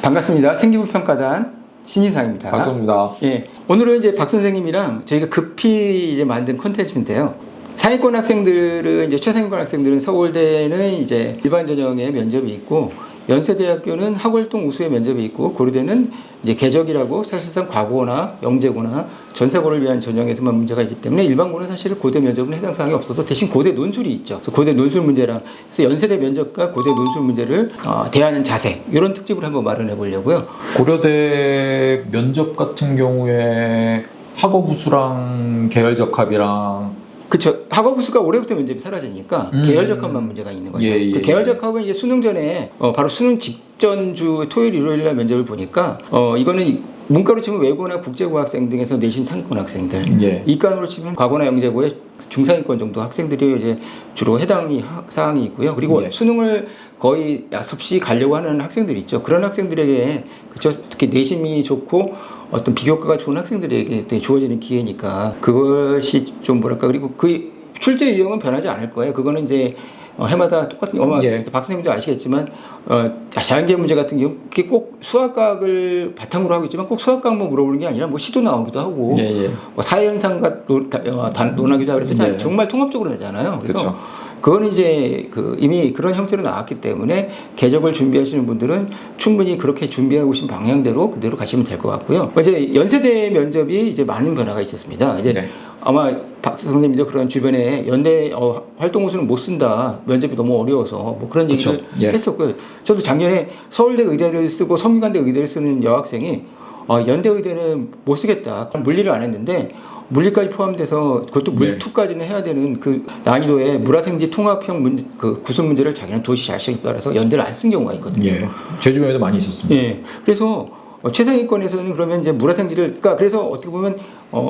반갑습니다. 생기부평가단 신인상입니다. 반갑습니다. 예, 오늘은 이제 박 선생님이랑 저희가 급히 이제 만든 콘텐츠인데요. 상위권 학생들은 이제 최상위권 학생들은 서울대는 이제 일반 전형의 면접이 있고 연세대학교는 학월동 우수의 면접이 있고 고려대는 이제 개적이라고 사실상 과고나 영재고나 전사고를 위한 전형에서만 문제가 있기 때문에 일반고는 사실 고대 면접은 해당 사항이 없어서 대신 고대 논술이 있죠. 그래서 고대 논술 문제랑 그래서 연세대 면접과 고대 논술 문제를 대하는 자세 이런 특집을 한번 마련해 보려고요. 고려대 면접 같은 경우에 학업우수랑 계열적합이랑 그렇죠. 학업우수가 올해부터 면접이 사라지니까 계열적합만 문제가 있는 거죠. 예. 그 계열적합은 이제 수능 전에 바로 수능 직전 주 토요일 일요일날 면접을 보니까 이거는 문과로 치면 외고나 국제고 학생 등에서 내신 상위권 학생들, 예. 이과로 치면 과고나 영재고의 중상위권 정도 학생들이 이제 주로 해당이 사항이 있고요. 그리고 예. 수능을 거의 야습시 가려고 하는 학생들이 있죠. 그런 학생들에게 그렇죠. 특히 내신이 좋고 어떤 비교과가 좋은 학생들에게 주어지는 기회니까 그것이 좀 뭐랄까. 그리고 그 출제 유형은 변하지 않을 거예요. 그거는 이제 해마다 똑같은 예. 박 선생님도 아시겠지만 자연계 문제 같은 경우 그게 꼭 수학학을 바탕으로 하고 있지만 꼭 수학과만 물어보는 게 아니라 뭐 시도 나오기도 하고 예. 뭐 사회현상과 논하기도 하고 그래서 예. 정말 통합적으로 내잖아요. 그래서 그쵸. 그건 이제 이미 그런 형태로 나왔기 때문에 개적을 준비하시는 분들은 충분히 그렇게 준비하고 계신 방향대로 그대로 가시면 될 것 같고요. 이제 연세대 면접이 이제 많은 변화가 있었습니다. 이제 네. 아마 박 선생님도 그런 주변에 연대 활동우수는 못 쓴다. 면접이 너무 어려워서 뭐 그런 얘기를 예. 했었고요. 저도 작년에 서울대 의대를 쓰고 성균관대 의대를 쓰는 여학생이 연대 의대는 못 쓰겠다. 물리를 안 했는데 물리까지 포함돼서 그것도 물2까지는 해야 되는 그 난이도의 물화생지 통합형 그 구술 문제를 자기는 도시 자신에 따라서 연대를 안 쓴 경우가 있거든요. 예. 제 주변에도 많이 있었습니다. 예. 그래서 최상위권에서는 그러면 이제 물화생지를 그러니까 그래서 어떻게 보면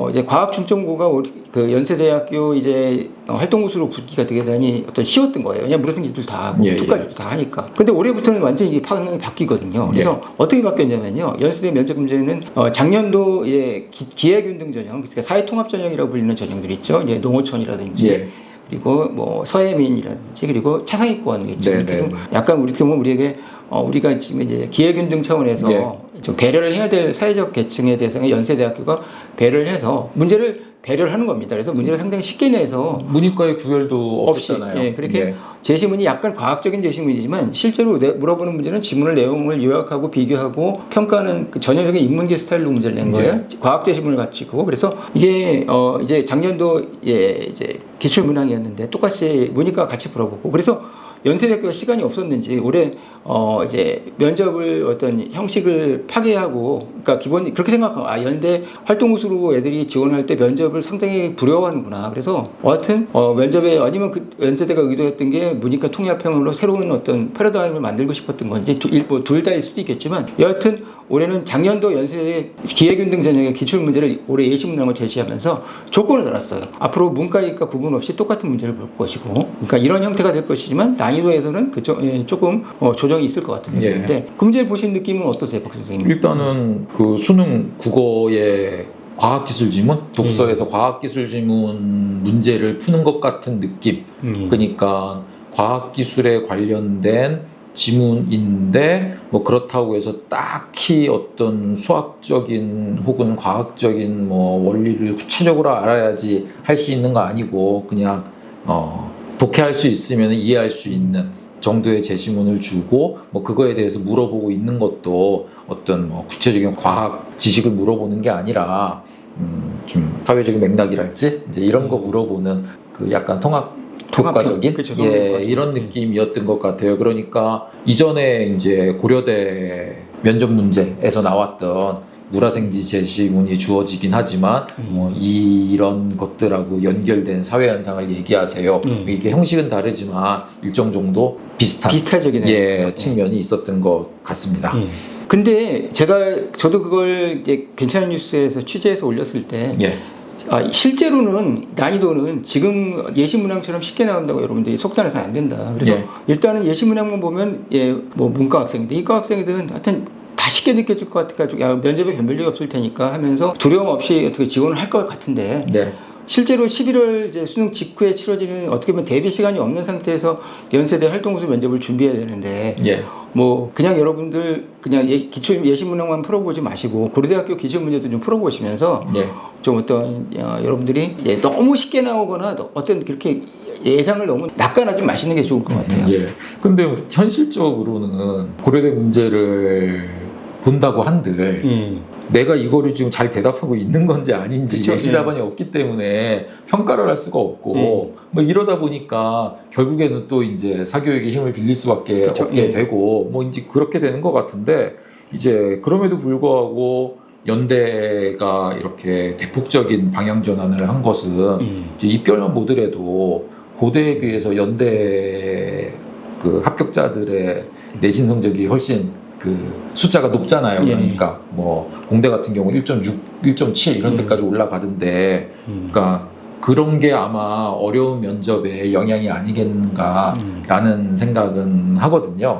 이제 과학중점고가 그 연세대학교 이제 활동우수로 붙기가 대단히 어떤 쉬웠던 거예요. 그냥 물화생지들 다 하고 투까지도 다 하니까. 근데 올해부터는 완전히 이게 방향이 바뀌거든요. 그래서 어떻게 바뀌었냐면요. 연세대 면접 문제는 작년도 기회균등 전형, 그러니까 사회통합전형이라고 불리는 전형들이 있죠. 이제 농어촌이라든지. 그리고 뭐 서해민이라든지 그리고 차상위권이겠죠. 이렇게 좀 약간 우리에게 우리가 지금 이제 기회균등 차원에서 좀 배려를 해야 될 사회적 계층에 대해서 연세대학교가 배려를 해서 문제를 배려를 하는 겁니다. 그래서 문제를 상당히 쉽게 내서 문이과의 구별도 없었잖아요. 없이 그렇게 제시문이 약간 과학적인 제시문이지만 실제로 물어보는 문제는 지문을 내용을 요약하고 비교하고 평가하는 그 전형적인 인문계 스타일로 문제를 낸 거예요. 과학 제시문을 갖추고 그래서 이게 이제 작년도 이제 기출 문항이었는데 똑같이 문이과 같이 풀어보고 그래서 연세대학교가 시간이 없었는지 올해 이제 면접을 어떤 형식을 파괴하고 그러니까 기본 그렇게 생각하고 연대 활동우수로 애들이 지원할 때 면접을 상당히 부러워하는구나. 그래서 하여튼 면접에 아니면 그 연세대가 의도했던 게 문이과 통합형으로 새로운 어떤 패러다임을 만들고 싶었던 건지 둘 다일 수도 있겠지만 여하튼 올해는 작년도 연세대 기회균등 전형의 기출 문제를 올해 예시 문항을 제시하면서 조건을 달았어요. 앞으로 문과 이과 구분 없이 똑같은 문제를 볼 것이고 그러니까 이런 형태가 될 것이지만 난이도에서는 조금 조정이 있을 것 같은 느낌인데 그 문제를 보신 느낌은 어떠세요, 박 선생님? 일단은 그 수능 국어의 과학기술 지문, 독서에서 과학기술 지문 문제를 푸는 것 같은 느낌. 그러니까 과학기술에 관련된 지문인데 뭐 그렇다고 해서 딱히 어떤 수학적인 혹은 과학적인 뭐 원리를 구체적으로 알아야지 할 수 있는 거 아니고 그냥 독해할 수 있으면 이해할 수 있는 정도의 제시문을 주고 뭐 그거에 대해서 물어보고 있는 것도 어떤 뭐 구체적인 과학 지식을 물어보는 게 아니라 좀 사회적인 맥락이랄지 이제 이런 거 물어보는 그 약간 통합적인 이런 느낌이었던 것 같아요. 그러니까 이전에 이제 고려대 면접 문제에서 나왔던 물화생지 제시문이 주어지긴 하지만 이런 것들하고 연결된 사회 현상을 얘기하세요. 이게 형식은 다르지만 일정 정도 비슷한 측면이 있었던 것 같습니다. 근데 저도 그걸 이제 괜찮은 뉴스에서 취재해서 올렸을 때 실제로는 난이도는 지금 예시문항처럼 쉽게 나온다고 여러분들이 속단해서는 안 된다. 그래서 일단은 예시문항만 보면 뭐 문과 학생이든 이과 학생이든 하여튼 다 쉽게 느껴질 것 같아가지고 면접에 변별력이 없을 테니까 하면서 두려움 없이 어떻게 지원을 할 것 같은데 실제로 11월 이제 수능 직후에 치러지는 어떻게 보면 대비 시간이 없는 상태에서 연세대 활동우수 면접을 준비해야 되는데 예. 뭐 그냥 여러분들 그냥 기출 예시 문항만 풀어보지 마시고 고려대학교 기출 문제도 좀 풀어보시면서 예. 좀 어떤 여러분들이 너무 쉽게 나오거나 어떤 그렇게 예상을 너무 낙관하지 마시는 게 좋을 것 같아요. 예. 근데 현실적으로는 고려대 문제를 본다고 한들 내가 이거를 지금 잘 대답하고 있는 건지 아닌지 그쵸? 예시 답안이 없기 때문에 평가를 할 수가 없고 뭐 이러다 보니까 결국에는 또 이제 사교육의 힘을 빌릴 수밖에 그쵸? 없게 되고 뭐 이제 그렇게 되는 것 같은데 이제 그럼에도 불구하고 연대가 이렇게 대폭적인 방향 전환을 한 것은 이제 입결만 보더라도 고대에 비해서 연대 그 합격자들의 내신 성적이 훨씬 그 숫자가 높잖아요. 그러니까 뭐 공대 같은 경우 1.6, 1.7 이런 데까지 올라가던데, 그러니까 그런 게 아마 어려운 면접에 영향이 아니겠는가라는 생각은 하거든요.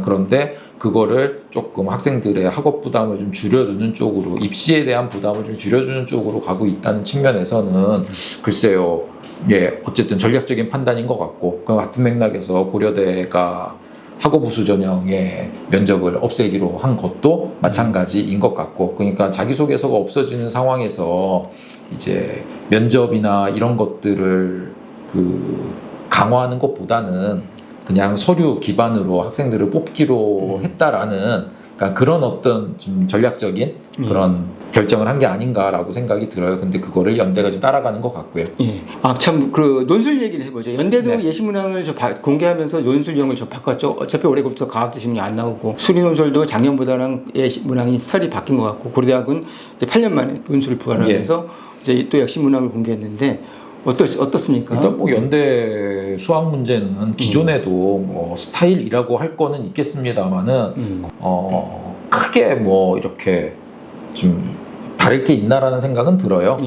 그런데 그거를 조금 학생들의 학업 부담을 좀 줄여주는 쪽으로, 입시에 대한 부담을 좀 줄여주는 쪽으로 가고 있다는 측면에서는 글쎄요. 예, 어쨌든 전략적인 판단인 것 같고, 그 같은 맥락에서 고려대가 학업우수 전형의 면접을 없애기로 한 것도 마찬가지인 것 같고, 그러니까 자기소개서가 없어지는 상황에서 이제 면접이나 이런 것들을 그 강화하는 것보다는 그냥 서류 기반으로 학생들을 뽑기로 했다라는, 그러니까 그런 어떤 좀 전략적인 그런 결정을 한 게 아닌가라고 생각이 들어요. 근데 그거를 연대가 좀 따라가는 것 같고요. 예. 아, 참, 그, 논술 얘기를 해보죠. 연대도 네. 예시문항을 공개하면서 논술형을 바꿨죠. 어차피 올해부터 과학자 시문이 안 나오고, 수리논술도 작년보다는 예시문항이 스타일이 바뀐 것 같고, 고려대학은 이제 8년 만에 논술을 부활하면서 이제 또 역시 문항을 공개했는데, 어떻습니까? 일단 뭐 연대 수학 문제는 기존에도 뭐 스타일이라고 할 거는 있겠습니다만은, 크게 뭐 이렇게 좀 다를 게 있나라는 생각은 들어요.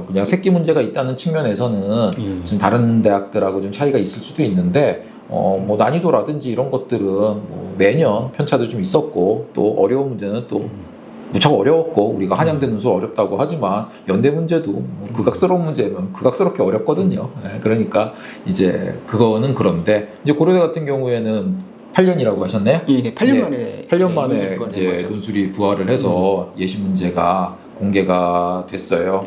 그냥 새끼 문제가 있다는 측면에서는 좀 다른 대학들하고 좀 차이가 있을 수도 있는데, 뭐 난이도라든지 이런 것들은 뭐 매년 편차도 좀 있었고, 또 어려운 문제는 또 무척 어려웠고, 우리가 한양대 논술 어렵다고 하지만 연대 문제도 뭐 극악스러운 문제면 극악스럽게 어렵거든요. 그러니까 이제 그거는 그런데, 이제 고려대 같은 경우에는 8년이라고 하셨나요? 예, 8년 만에 8년 만에 이제 논술이 부활을 해서 예시 문제가 공개가 됐어요.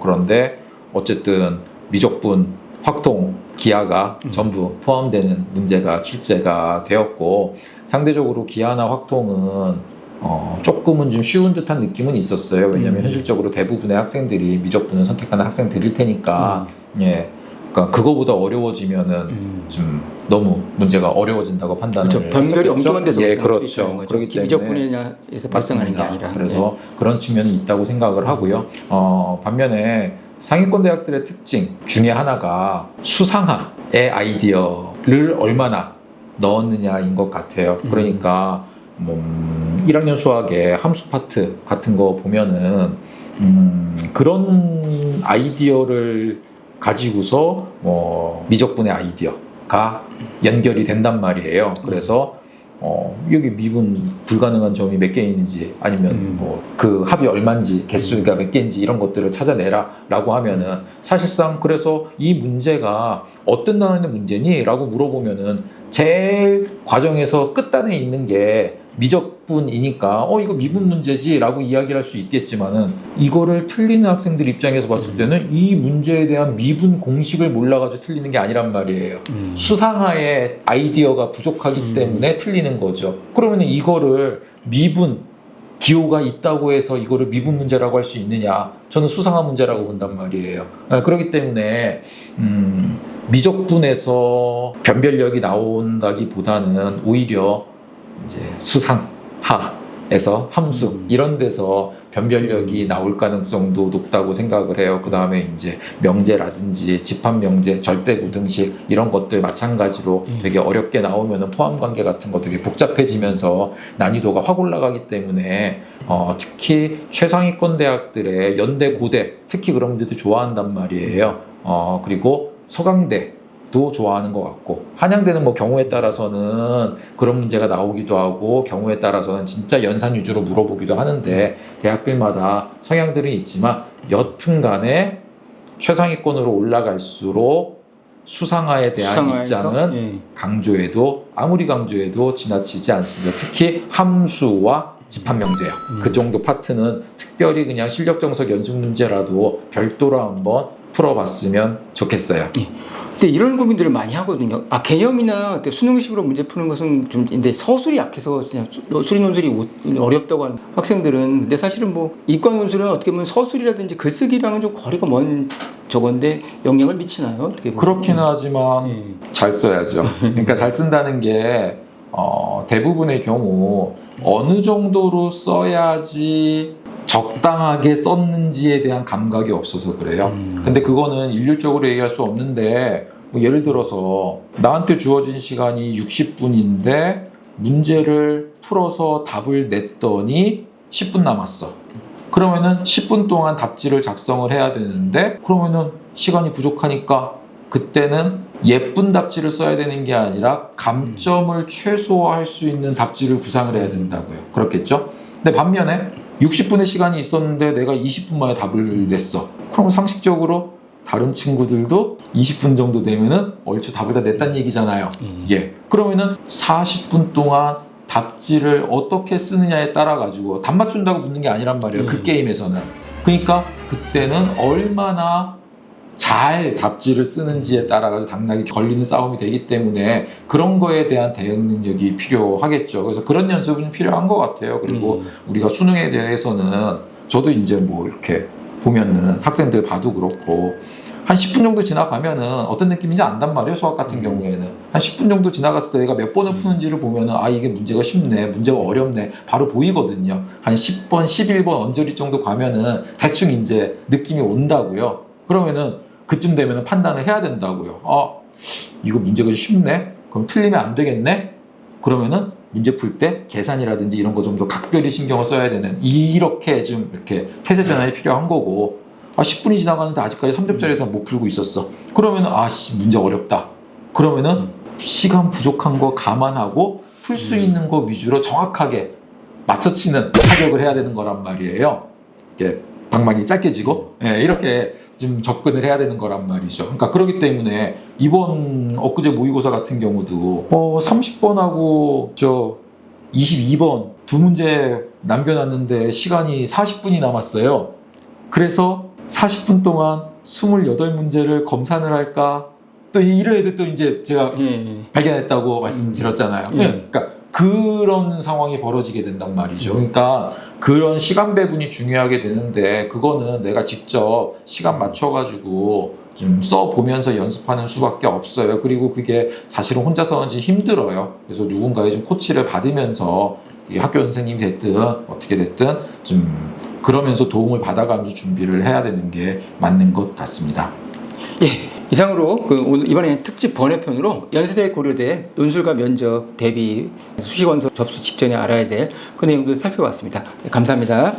그런데 어쨌든 미적분, 확통, 기하가 전부 포함되는 문제가 출제가 되었고, 상대적으로 기하나 확통은 조금은 좀 쉬운 듯한 느낌은 있었어요. 왜냐하면 현실적으로 대부분의 학생들이 미적분을 선택하는 학생들일 테니까, 예, 그러니까 그거보다 어려워지면은 좀 너무 문제가 어려워진다고 판단을 그렇죠. 변별이 엉뚱한 데서 예, 발생할 수 그렇죠. 있다는 거죠. 그렇기 때문에 미적분에서 발생하는 게 아니라. 그래서 그런 측면이 있다고 생각을 하고요. 반면에 상위권 대학들의 특징 중에 하나가 수상화의 아이디어를 얼마나 넣었느냐인 것 같아요. 그러니까 1학년 수학의 함수 파트 같은 거 보면은 그런 아이디어를 가지고서 미적분의 아이디어가 연결이 된단 말이에요. 그래서 여기 미분 불가능한 점이 몇 개 있는지, 아니면 뭐 그 합이 얼마인지, 개수가 몇 개인지 이런 것들을 찾아내라 라고 하면은, 사실상 그래서 이 문제가 어떤 단원의 문제니? 라고 물어보면은 제일 과정에서 끝단에 있는 게 미적분이니까 이거 미분 문제지 라고 이야기를 할 수 있겠지만은, 이거를 틀리는 학생들 입장에서 봤을 때는 이 문제에 대한 미분 공식을 몰라가지고 틀리는 게 아니란 말이에요. 수상화의 아이디어가 부족하기 때문에 틀리는 거죠. 그러면 이거를 미분 기호가 있다고 해서 이거를 미분 문제라고 할 수 있느냐? 저는 수상화 문제라고 본단 말이에요. 그렇기 때문에 미적분에서 변별력이 나온다기보다는 오히려 이제 수상하에서 함수 이런 데서 변별력이 나올 가능성도 높다고 생각을 해요. 그 다음에 이제 명제라든지 집합 명제, 절대 부등식 이런 것들 마찬가지로 되게 어렵게 나오면은 포함 관계 같은 거 되게 복잡해지면서 난이도가 확 올라가기 때문에 특히 최상위권 대학들의 연대, 고대 특히 그런 분들도 좋아한단 말이에요. 그리고 서강대 도 좋아하는 것 같고, 한양대는 뭐 경우에 따라서는 그런 문제가 나오기도 하고, 경우에 따라서는 진짜 연산 위주로 물어보기도 하는데, 대학들마다 성향들은 있지만 여튼간에 최상위권으로 올라갈수록 수상화에 대한 수상화에서? 입장은 예. 강조해도 아무리 강조해도 지나치지 않습니다. 특히 함수와 집합명제요. 그 정도 파트는 특별히 그냥 실력 정석 연습 문제라도 별도로 한번 풀어봤으면 좋겠어요. 근데 이런 고민들을 많이 하거든요. 개념이나 수능식으로 문제 푸는 것은 좀 근데 서술이 약해서 그냥 수리 논술이 어렵다고 하는 학생들은 근데 사실은 뭐 이과 논술은 어떻게 보면 서술이라든지 글쓰기랑은 좀 거리가 먼 저건데 영향을 미치나요? 어떻게 보면? 그렇기는 하지만 잘 써야죠. 그러니까 잘 쓴다는 게 대부분의 경우 어느 정도로 써야지 적당하게 썼는지에 대한 감각이 없어서 그래요. 근데 그거는 일률적으로 얘기할 수 없는데 뭐 예를 들어서 나한테 주어진 시간이 60분인데 문제를 풀어서 답을 냈더니 10분 남았어. 그러면은 10분 동안 답지를 작성을 해야 되는데 그러면은 시간이 부족하니까 그때는 예쁜 답지를 써야 되는 게 아니라 감점을 최소화할 수 있는 답지를 구상을 해야 된다고요. 그렇겠죠? 근데 반면에 60분의 시간이 있었는데 내가 20분 만에 답을 냈어. 그럼 상식적으로 다른 친구들도 20분 정도 되면은 얼추 답을 다 냈다는 얘기잖아요. 예. 그러면은 40분 동안 답지를 어떻게 쓰느냐에 따라 가지고 답 맞춘다고 붙는 게 아니란 말이에요. 그 게임에서는. 그러니까 그때는 얼마나 잘 답지를 쓰는지에 따라 가지고 당락이 걸리는 싸움이 되기 때문에 그런 거에 대한 대응 능력이 필요하겠죠. 그래서 그런 연습은 필요한 것 같아요. 그리고 우리가 수능에 대해서는 저도 이제 뭐 이렇게 보면은 학생들 봐도 그렇고 한 10분 정도 지나가면은 어떤 느낌인지 안단 말이에요. 수학 같은 경우에는 한 10분 정도 지나갔을 때 내가 몇 번을 푸는지를 보면은 이게 문제가 쉽네, 문제가 어렵네 바로 보이거든요. 한 10번, 11번 언저리 정도 가면은 대충 이제 느낌이 온다고요. 그러면은 그쯤 되면은 판단을 해야 된다고요. 이거 문제가 쉽네? 그럼 틀리면 안 되겠네? 그러면은 문제 풀 때 계산이라든지 이런 거 좀 더 각별히 신경을 써야 되는 이렇게 좀 이렇게 태세 전환이 필요한 거고 10분이 지나가는데 아직까지 3점짜리 다 못 풀고 있었어. 그러면은 문제 어렵다. 그러면은 시간 부족한 거 감안하고 풀 수 있는 거 위주로 정확하게 맞춰치는 타격을 해야 되는 거란 말이에요. 이렇게 방망이 짧게 지고 이렇게 좀 접근을 해야 되는 거란 말이죠. 그러니까 그렇기 때문에 이번 엊그제 모의고사 같은 경우도 30번하고 22번 두 문제 남겨놨는데 시간이 40분이 남았어요. 그래서 40분 동안 28문제를 검산을 할까? 또 이런 애들 또 이제 제가 발견했다고 말씀드렸잖아요. 그러니까 그런 상황이 벌어지게 된단 말이죠. 그러니까 그런 시간 배분이 중요하게 되는데 그거는 내가 직접 시간 맞춰가지고 좀 써보면서 연습하는 수밖에 없어요. 그리고 그게 사실은 혼자서는 좀 힘들어요. 그래서 누군가의 좀 코치를 받으면서 학교 선생님이 됐든 어떻게 됐든 좀 그러면서 도움을 받아가면서 준비를 해야 되는 게 맞는 것 같습니다. 이상으로 오늘 이번에 특집 번외편으로 연세대 고려대 논술과 면접 대비 수시원서 접수 직전에 알아야 될 그 내용들 살펴봤습니다. 감사합니다.